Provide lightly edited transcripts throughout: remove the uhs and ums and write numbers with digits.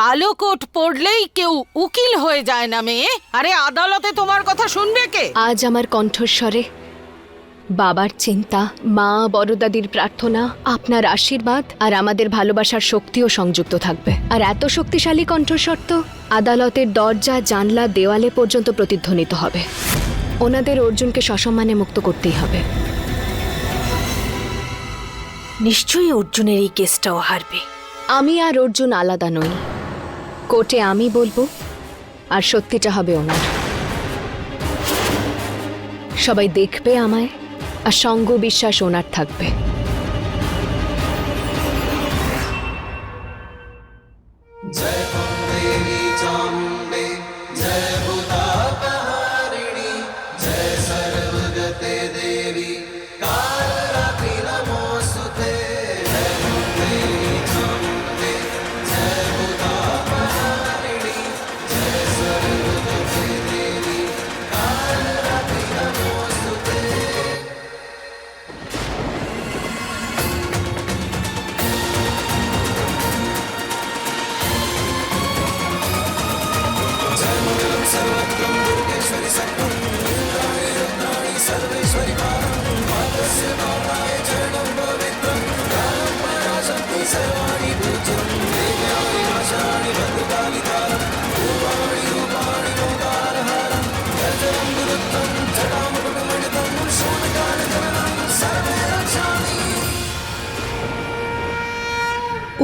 কালো কোট পরলেই কেউ উকিল হয়ে যায় না মেয়ে। আরে আদালতে তোমার কথা শুনবে কে? আজ আমার কণ্ঠস্বরে বাবার চিন্তা, মা বড়দাদির প্রার্থনা, আপনার আশীর্বাদ আর আমাদের ভালোবাসার শক্তিও সংযুক্ত থাকবে। আর এত শক্তিশালী কণ্ঠস্বর তো আদালতের দরজা, জানলা, দেওয়ালে পর্যন্ত প্রতিধ্বনিত হবে। ওনাদের অর্জুনকে সসম্মানে মুক্ত করতেই হবে। নিশ্চয়ই অর্জুনের এই কেসটাও হারবে। আমি আর অর্জুন আলাদা নই। কোর্টে আমি বলবো আর সত্যিটা হবে ওনার। সবাই দেখবে আমায় আর সঙ্গ বিশ্বাস ওনার থাকবে।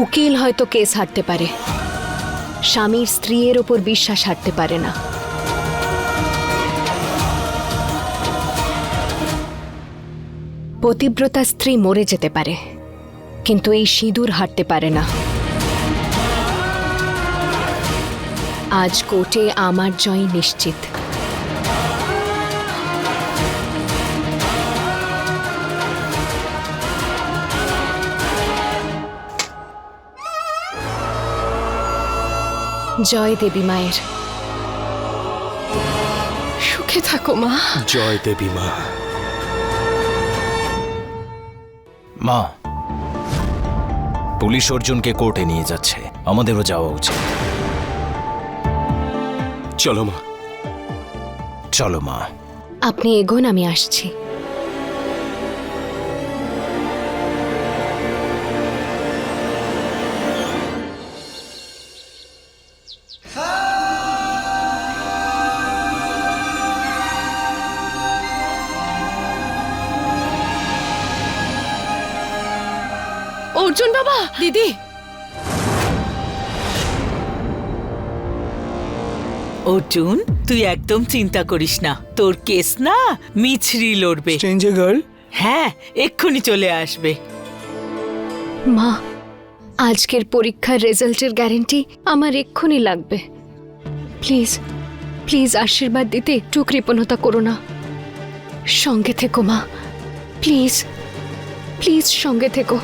উকিল হয়তো কেস হারতে পারে, স্বামীর স্ত্রীর ওপর বিশ্বাস হারতে পারে না। পতিব্রতা স্ত্রী মরে যেতে পারে, কিন্তু এই সিঁদুর হারতে পারে না। আজ কোর্টে আমার জয় নিশ্চিত। জয় দেবী মায়ের। সুখে থাকো মা। জয় দেবী মা। মা, পুলিশ অর্জুনকে কোর্টে নিয়ে যাচ্ছে, আমাদেরও যাওয়া উচিত। চলো মা। চলো মা। আপনি এগোন, আমি আসছি। অর্জুন বাবা, দিদি। অর্জুন, তুই একদম চিন্তা করিস না, তোর কেস না মিছরি লড়বে। Stranger girl. হ্যাঁ, এক্ষুনি চলে আসবে। মা, আজকের পরীক্ষার রেজাল্টের গ্যারেন্টি আমার এক্ষুনি লাগবে। প্লিজ প্লিজ আশীর্বাদ দিতে একটু কৃপণতা করো না। সঙ্গে থেকো মা, প্লিজ প্লিজ সঙ্গে থেকো।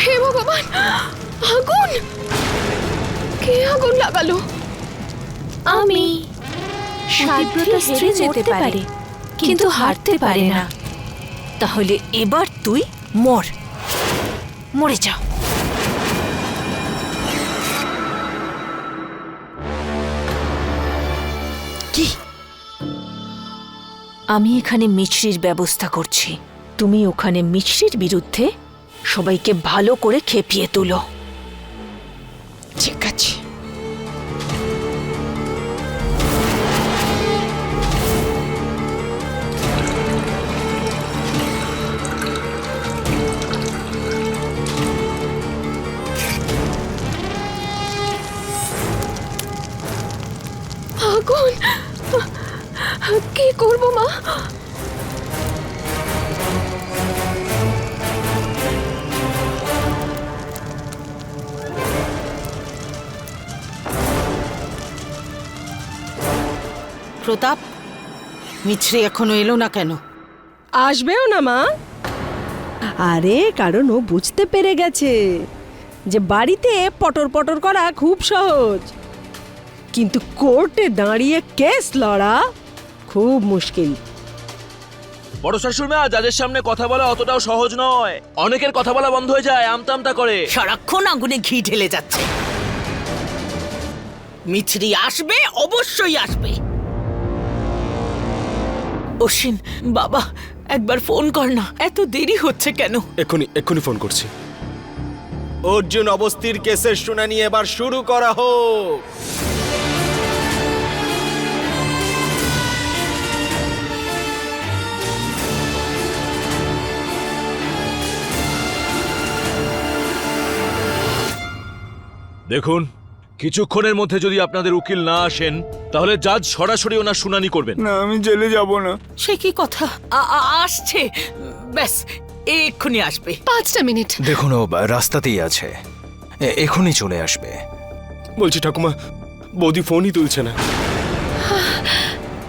হে ভগবান, আগুন! কে আগুন লাগালো? আমি। সাধব্রতা স্ত্রী যেতে পারে, কিন্তু হারতে পারে না। তাহলে এবার তুই মরে যা। কি? আমি এখানে মিছরির ব্যবস্থা করছি, তুমি ওখানে মিছরির বিরুদ্ধে সবাইকে ভালো করে খেপিয়ে তুলো। ঠিক আছে। আগুন! কি করবো মা? প্রতাপ, মিছরি এখনো এলো না কেন? আসবেও না মা। আরে কারণ ও বুঝতে পেরে গেছে যে বাড়িতে পটর পটর করা খুব সহজ, কিন্তু কোর্টে দাঁড়িয়ে কেস লড়া খুব মুশকিল। বড় শাশুড়ি মা, যাদের সামনে কথা বলা অতটাও সহজ নয়। অনেকের কথা বলা বন্ধ হয়ে যায়, আমতা আমতা করে। সারাক্ষণ আগুনে ঘি ঢেলে যাচ্ছে। মিছরি আসবে, অবশ্যই আসবে। অশ্বিন বাবা, একবার ফোন কর না, এত দেরি হচ্ছে কেন? এক্ষুনি ফোন করছি। অর্জুন অবস্থির কেসের শুনানি এবার শুরু করা হোক। দেখুন, কিছুক্ষণের মধ্যে যদি আপনাদের উকিল না আসেন, তাহলে জাজ সরাসরি ওনার শুনানি করবেন। না, আমি জেলে যাব না। সে কি কথা? আসছে, ব্যাস এক্ষুনি আসবে। 5টা মিনিট। দেখুন, ও রাস্তাতেই আছে, এখনই চলে আসবে। বলছি ঠাকুমা, বৌদি ফোনই তুলছে না।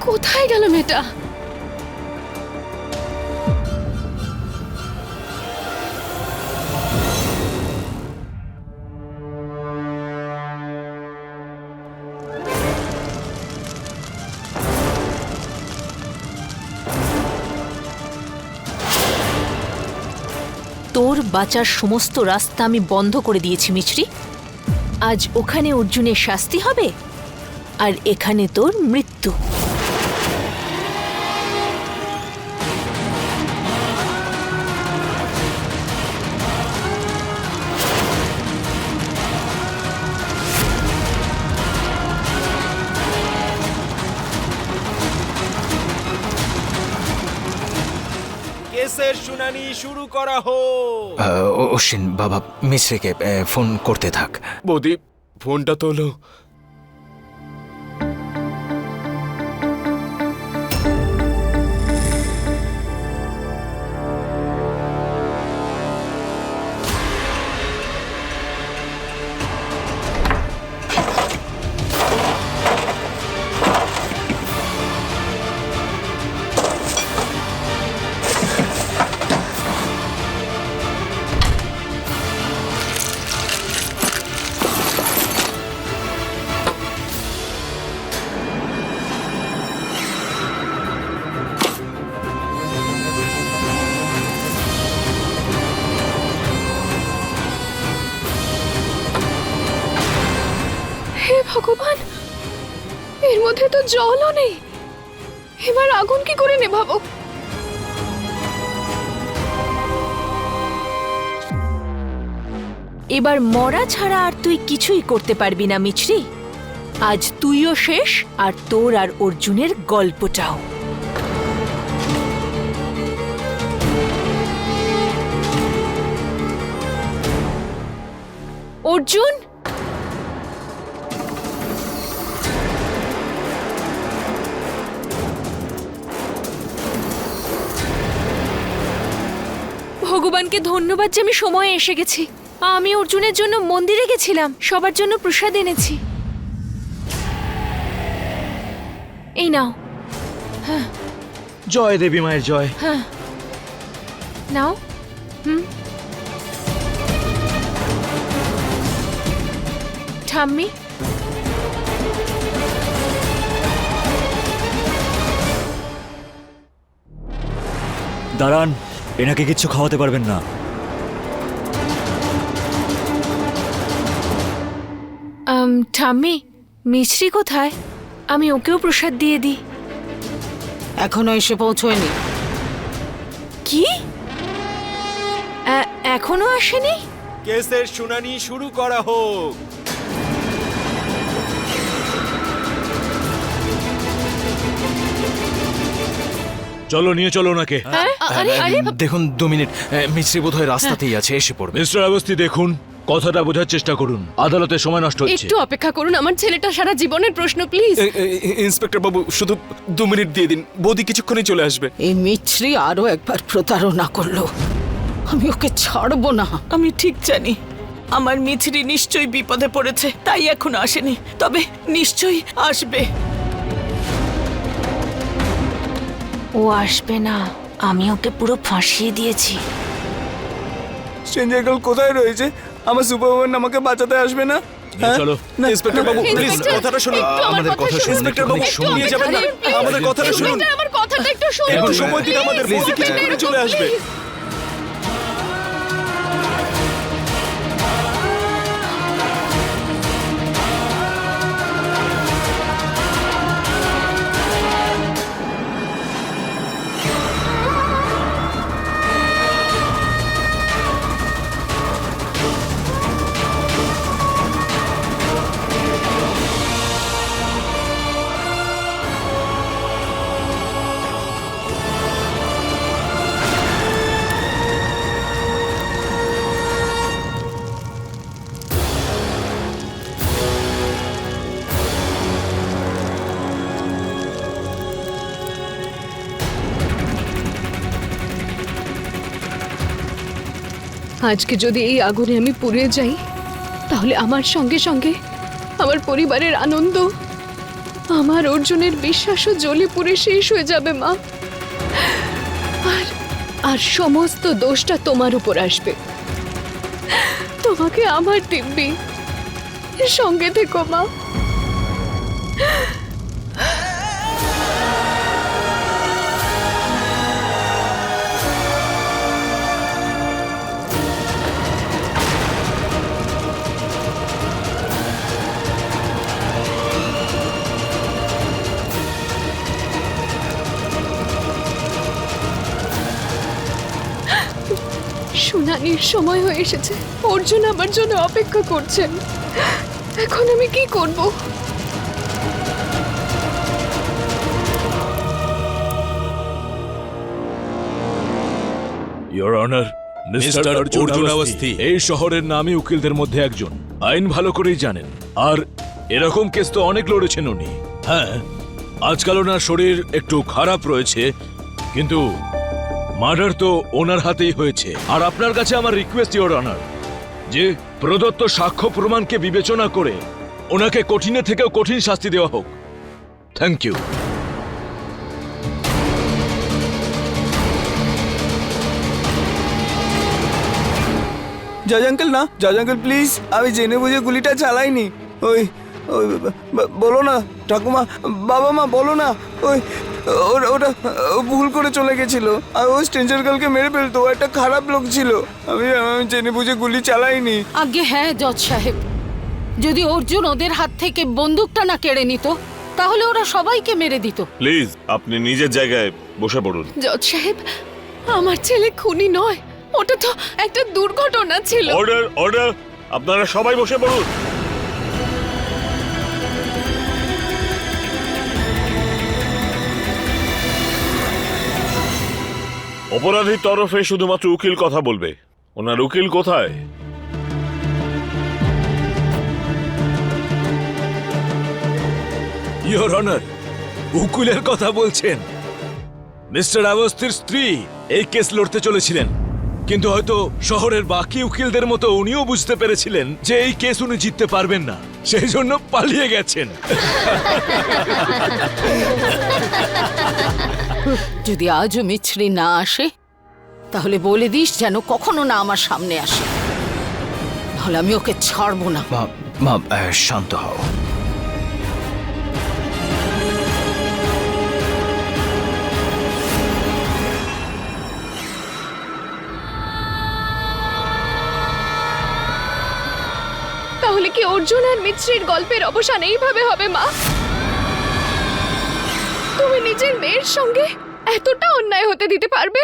কোথায় গেল মেয়েটা? তোর বাঁচার সমস্ত রাস্তা আমি বন্ধ করে দিয়েছি মিছরি। আজ ওখানে অর্জুনের শাস্তি হবে, আর এখানে তোর মৃত্যু। কেসের শুনানি শুরু করা হোক। অশ্বিন বাবা, মিশ্রিকে ফোন করতে থাক। বৌদি ফোনটা তোলো। হে ভগবান, এর মধ্যে তো জলও নেই। এবার আগুন কি করে নেভাবো? এবার মরা ছাড়া আর তুই কিছুই করতে পারবি না মিছরি। আজ তুইও শেষ, আর তোর আর অর্জুনের গল্পটাও। অর্জুন, ভগবানকে ধন্যবাদ যে আমি সময়ে এসে গেছি। আমি অর্জুনের জন্য মন্দিরে গেছিলাম, সবার জন্য প্রসাদ এনেছি। এই নাও। জয় দেবী মায়ের জয়। হ্যাঁ, নাও। ঠাম্মি, দাঁড়ান, এনাকে কিচ্ছু খাওয়াতে পারবেন না। ঠাম্মি, মিছরি কোথায়? আমি ওকেও প্রসাদ দিয়ে দিই। এখনো এসে পৌঁছয়নি। কি? এখনো আসেনি? কেসের শুনানি শুরু করা হোক। চলো, নিয়ে চলো ওনাকে। দেখুন 2 মিনিট, মিশ্রি বোধহয় রাস্তাতেই আছে, এসে পড়বে। মিস্টার অবস্থি, দেখুন, কথাটা বোঝার চেষ্টা করুন। আদালতে সময় নষ্ট হচ্ছে। একটু অপেক্ষা করুন, আমার ছেলেটা সারা জীবনের প্রশ্ন, প্লিজ। ইন্সপেক্টর বাবু, শুধু 2 মিনিট দিয়ে দিন, বৌদি কিছুক্ষণই চলে আসবে। এই মিছরি আরো একবার প্রতারণা করলো, আমি ওকে ছাড়বো না। আমি ঠিক জানি আমার মিছরি নিশ্চয়ই বিপদে পড়েছে, তাই এখনো আসেনি, তবে নিশ্চয়ই আসবে। ও আসবে না, আমি ওকে পুরো ফাঁসিয়ে দিয়েছি। স্ট্রেঞ্জার গার্ল কোথায় রয়েছে? আমার সুপারম্যান আমাকে বাঁচাতে আসবে না? নিয়ে চলো। ইন্সপেক্টর বাবু প্লিজ কথাটা শুনুন। আমাদের কথা শুনুন। ইন্সপেক্টর বাবু নিয়ে যাবেন না, আমাদের কথাটা শুনুন। আমার কথাটা একটু শুনুন। একটু সময় দিন আমাদের, বৌদি কিছুক্ষণে চলে আসবে। আজকে যদি এই আগুনে আমি পুড়ে যাই, তাহলে আমার সঙ্গে সঙ্গে আমার পরিবারের আনন্দ, আমার অর্জুনের বিশ্বাসও জ্বলে পুড়ে শেষ হয়ে যাবে মা। আর সমস্ত দোষটা তোমার উপর আসবে। তোমাকে আমার দিব্যি সঙ্গে থেকো মা। শুনানির সময় হয়ে এসেছে। অর্জুন আমার জন্য অপেক্ষা করছেন। এখন আমি কি করব? ইওর অনার, মিস্টার অর্জুন আওয়াস্তি এই শহরের নামী উকিলদের মধ্যে একজন। আইন ভালো করেই জানেন, আর এরকম কেস তো অনেক লড়েছেন উনি। হ্যাঁ, আজকাল ওনার শরীর একটু খারাপ রয়েছে, কিন্তু মার্ডার তো ওনার হাতেই হয়েছে। আর আপনার কাছে আমার রিকোয়েস্ট ইওর অনার, যে প্রদত্ত সাক্ষ্য প্রমাণকে বিবেচনা করে ওনাকে কঠিনে থেকেও কঠিন শাস্তি দেওয়া হোক। Thank you. জজ আঙ্কেল না, জজ আঙ্কেল প্লিজ, আমি জেনে বুঝে গুলিটা চালাইনি। ওই ওই বলো না ঠাকুমা, বাবা মা বলো না, ওই ওটা ভুল করে চলে গেছিল। আর ওই স্ট্রেঞ্জার গার্লকে মেরে ফেলতো, ও একটা খারাপ লোক ছিল। আমি জেনে বুঝে গুলি চালাইনি। আগে হ্যাঁ জজ সাহেব, যদি অর্জুন ওদের হাত থেকে বন্দুকটা না কেড়ে নিত, তাহলে ওরা সবাইকে মেরে দিত। প্লিজ আপনি নিজের জায়গায় বসে পড়ুন। জজ সাহেব, আমার ছেলে খুনি নয়, ওটা তো একটা দুর্ঘটনা ছিল। অর্ডার অর্ডার, আপনারা সবাই বসে পড়ুন। অপরাধীর তরফে শুধুমাত্র উকিল কথা বলবে। ওনার উকিল কোথায়? ইওর অনার, উকিলের কথা বলছেন? মিস্টার আওয়াস্তির স্ত্রী এই কেস লড়তে চলেছিলেন, কিন্তু হয়তো শহরের বাকি উকিলদের মতো উনিও বুঝতে পেরেছিলেন যে এই কেস উনি জিততে পারবেন না, সেই জন্য পালিয়ে গেছেন। যদি আজও মিছরি না আসে, তাহলে বলে দিস যেন কখনো না আমার সামনে আসে, নাহলে আমি ওকে ছাড়বো না। মা শান্ত হও। তাহলে কি অর্জুন আর মিছরির গল্পের অবসান এইভাবে হবে মা? তুমি নিজের মেয়ের সঙ্গে এতটা অন্যায় হতে দিতে পারবে?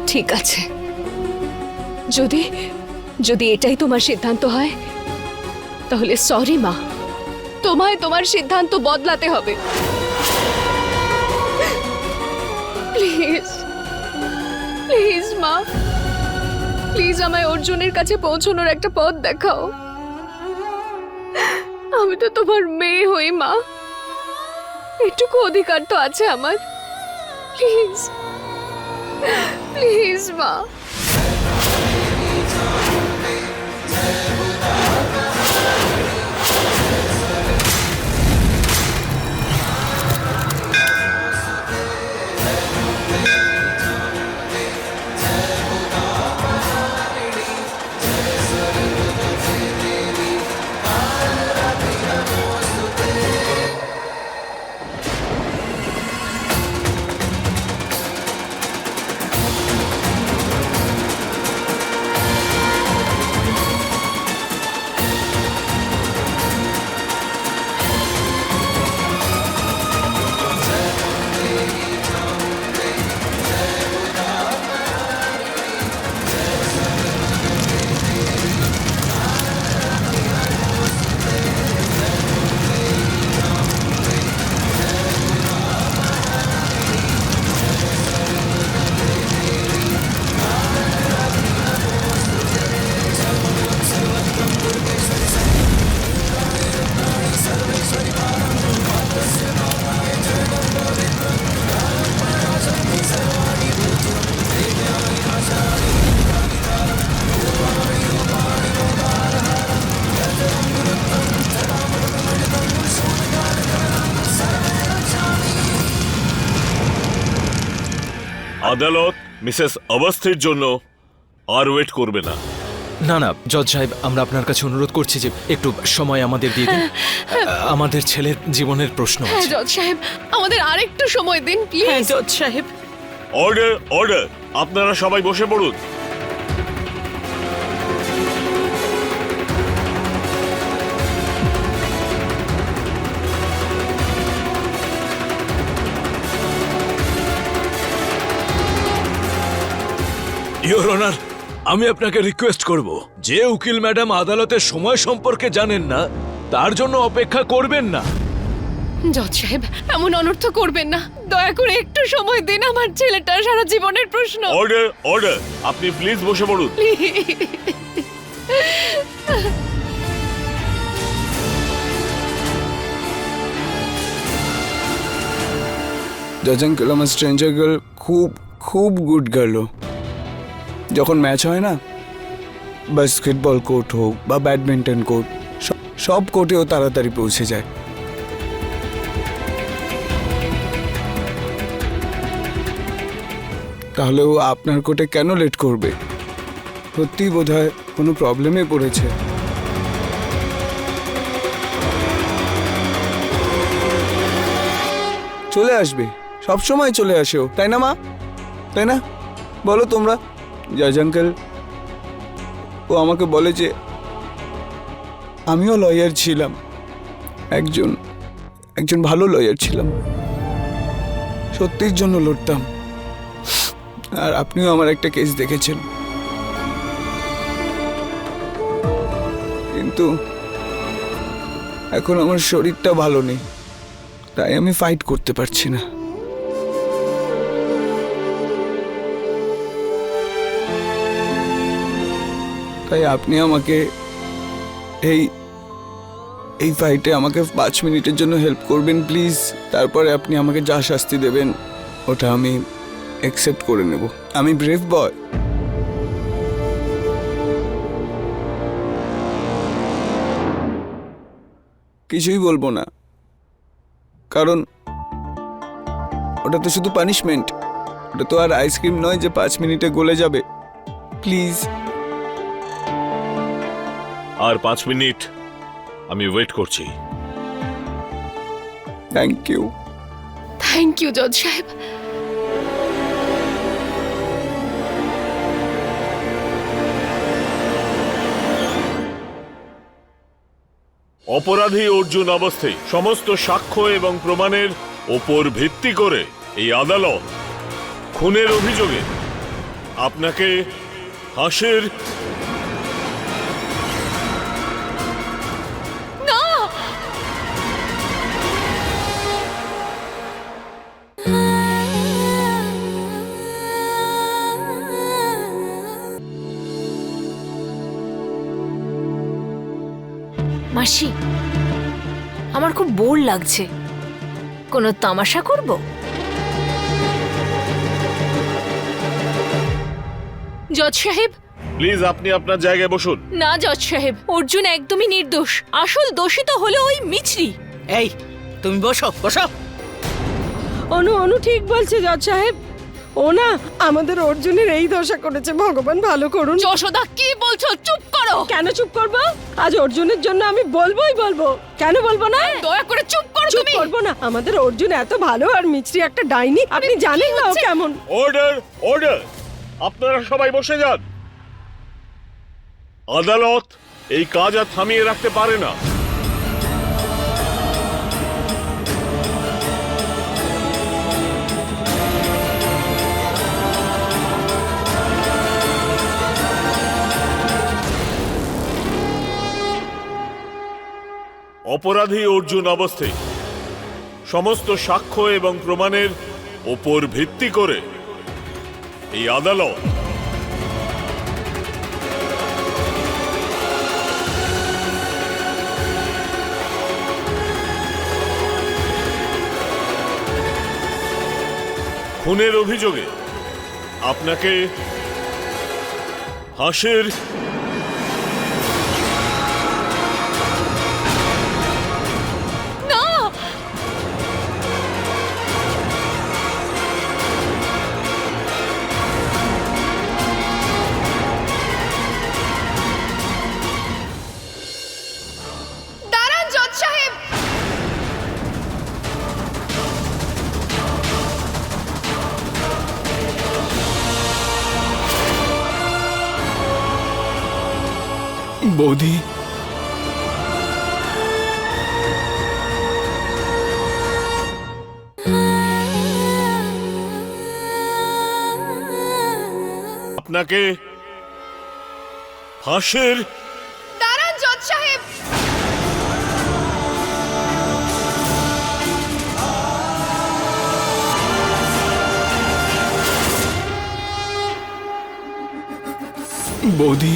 ঠিক আছে, যদি যদি এটাই তোমার সিদ্ধান্ত হয়, তাহলে সরি মা, তোমায় তোমার সিদ্ধান্ত বদলাতে হবে। প্লিজ প্লিজ মা, প্লিজ আমায় অর্জুনের কাছে পৌঁছানোর একটা পথ দেখাও। আমি তো তোমার মেয়ে হই মা, এটুকু অধিকার তো আছে আমার। প্লিজ প্লিজ মা। আদালত মিসেস অবস্থির জন্য আর ওয়েট করবে না। না না জজ সাহেব, আমরা আপনার কাছে অনুরোধ করছি যে একটু সময় আমাদের দিয়ে দিন। আমাদের ছেলের জীবনের প্রশ্ন আছে। জজ সাহেব, আমাদের আরেকটু সময় দিন হ্যাঁ প্লিজ। জজ সাহেব। অর্ডার অর্ডার, আপনারা সবাই বসে পড়ুন। ইওর অনার, আমি আপনাকে রিকোয়েস্ট করব, যে উকিল ম্যাডাম আদালতের সময় সম্পর্কে জানেন না তার জন্য অপেক্ষা করবেন না। জজ সাহেব, এমন অনর্থ করবেন না, দয়া করে একটু সময় দিন, আমার ছেলেটার সারা জীবনের প্রশ্ন। অর্ডার অর্ডার, আপনি প্লিজ বসে পড়ুন। জজ আঙ্কেল, আমার স্ট্রেঞ্জার গার্ল খুব খুব গুড গার্ল। যখন ম্যাচ হয় না, বাস্কেটবল কোর্ট হোক বা ব্যাডমিন্টন কোর্ট, সব কোর্টেও তাড়াতাড়ি পৌঁছে যায়। তাহলে ও আপনার কোর্টে কেন লেট করবে? সত্যিই বোধহয় কোনো প্রবলেমে পড়েছে। চলে আসবে, সব সময় চলে আসে ও, তাই না মা? তাই না? বলো তোমরা। জজ আঙ্কেল, ও আমাকে বলে যে আমিও লয়ার ছিলাম, একজন ভালো লয়ার ছিলাম, সত্যির জন্য লড়তাম। আর আপনিও আমার একটা কেস দেখেছেন, কিন্তু এখন আমার শরীরটা ভালো নেই, তাই আমি ফাইট করতে পারছি না। তাই আপনি আমাকে এই ফাইটে আমাকে 5 মিনিটের জন্য হেল্প করবেন প্লিজ। তারপরে আপনি আমাকে যা শাস্তি দেবেন ওটা আমি অ্যাকসেপ্ট করে নেব। আমি ব্রেভ বয়। কিছুই বলবো না, কারণ ওটা তো শুধু পানিশমেন্ট, ওটা তো আর আইসক্রিম নয় যে 5 মিনিটে গলে যাবে। প্লিজ। আর 5 মিনিট আমি ওয়েট করছি। Thank you. থ্যাংক ইউ জজ সাহেব। অপরাধী অর্জুন অবস্থি সমস্ত সাক্ষ্য এবং প্রমাণের ওপর ভিত্তি করে এই আদালত খুনের অভিযোগে আপনাকে ফাঁসির মাসি, আমার খুব বোর লাগছে, কোনো তামাশা করব? জজ সাহেব, প্লিজ আপনি আপনার জায়গায় বসুন। না জজ সাহেব, অর্জুন একদমই নির্দোষ, আসল দোষী তো হলো ওই মিছরি। এই তুমি বসো বসো। অনু ঠিক বলছে জজ সাহেব, ও না আমাদের অর্জুনের এই দশা করেছে, ভগবান ভালো করুন। যশোদা, কি বলছো? চুপ করো। কেন চুপ করবো? আজ অর্জুনের জন্য আমি বলবোই বলবো, কেন বলবো না? দয়া করে চুপ করো। চুপ তুমি করবো না, আমাদের অর্জুন এত ভালো আর মিছরি একটা ডাইনি, আপনি জানেন না ও কেমন। অর্ডার অর্ডার, আপনারা সবাই বসে যান। আদালত এই কাজ আর থামিয়ে রাখতে পারে না। অপরাধী অর্জুন অবস্থি সমস্ত সাক্ষ্য এবং প্রমাণের ওপর ভিত্তি করে এই আদালত খুনের অভিযোগে আপনাকে ফাঁসির বৌদি, আপনাকে ফাঁসের দাঁড়ান জজ সাহেব। বৌদি,